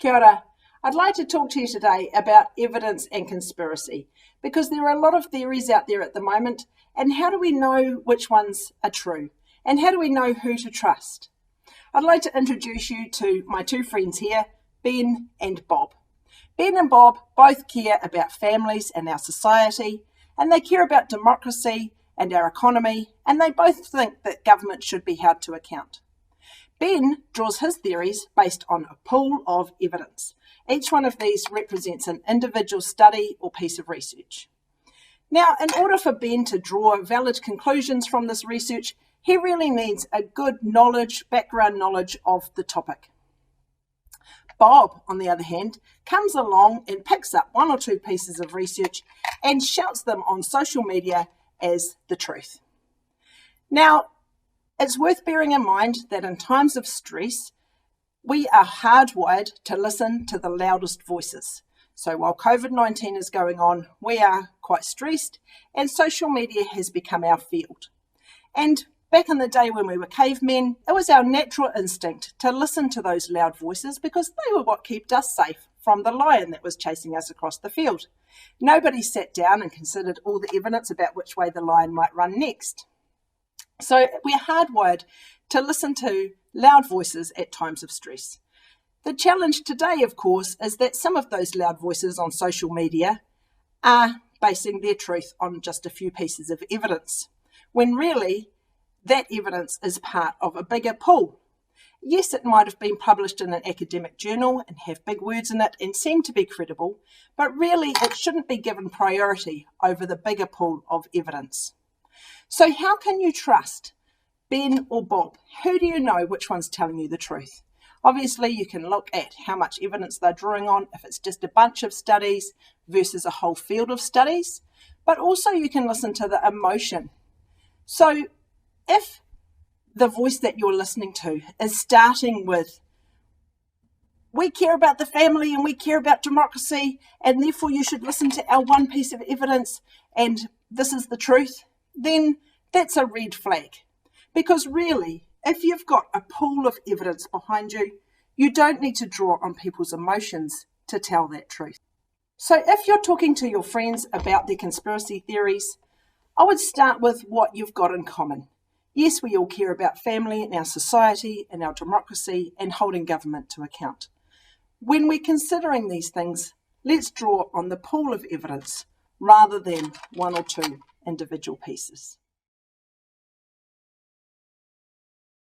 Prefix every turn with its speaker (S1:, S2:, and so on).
S1: Kia ora. I'd like to talk to you today about evidence and conspiracy because there are a lot of theories out there at the moment, and how do we know which ones are true? And how do we know who to trust? I'd like to introduce you to my two friends here, Ben and Bob. Ben and Bob both care about families and our society, and they care about democracy and our economy, and they both think that government should be held to account. Ben draws his theories based on a pool of evidence. Each one of these represents an individual study or piece of research. Now, in order for Ben to draw valid conclusions from this research, he really needs a good background knowledge of the topic. Bob, on the other hand, comes along and picks up one or two pieces of research and shouts them on social media as the truth. Now, it's worth bearing in mind that in times of stress, we are hardwired to listen to the loudest voices. So while COVID-19 is going on, we are quite stressed, and social media has become our field. And back in the day when we were cavemen, it was our natural instinct to listen to those loud voices because they were what kept us safe from the lion that was chasing us across the field. Nobody sat down and considered all the evidence about which way the lion might run next. So we're hardwired to listen to loud voices at times of stress. The challenge today, of course, is that some of those loud voices on social media are basing their truth on just a few pieces of evidence, when really that evidence is part of a bigger pool. Yes, it might have been published in an academic journal and have big words in it and seem to be credible, but really it shouldn't be given priority over the bigger pool of evidence. So how can you trust Ben or Bob? Who do you know which one's telling you the truth? Obviously, you can look at how much evidence they're drawing on, if it's just a bunch of studies versus a whole field of studies, but also you can listen to the emotion. So if the voice that you're listening to is starting with, we care about the family and we care about democracy, and therefore you should listen to our one piece of evidence and this is the truth, then that's a red flag. Because really, if you've got a pool of evidence behind you, you don't need to draw on people's emotions to tell that truth. So if you're talking to your friends about their conspiracy theories, I would start with what you've got in common. Yes, we all care about family and our society and our democracy and holding government to account. When we're considering these things, let's draw on the pool of evidence rather than one or two individual pieces.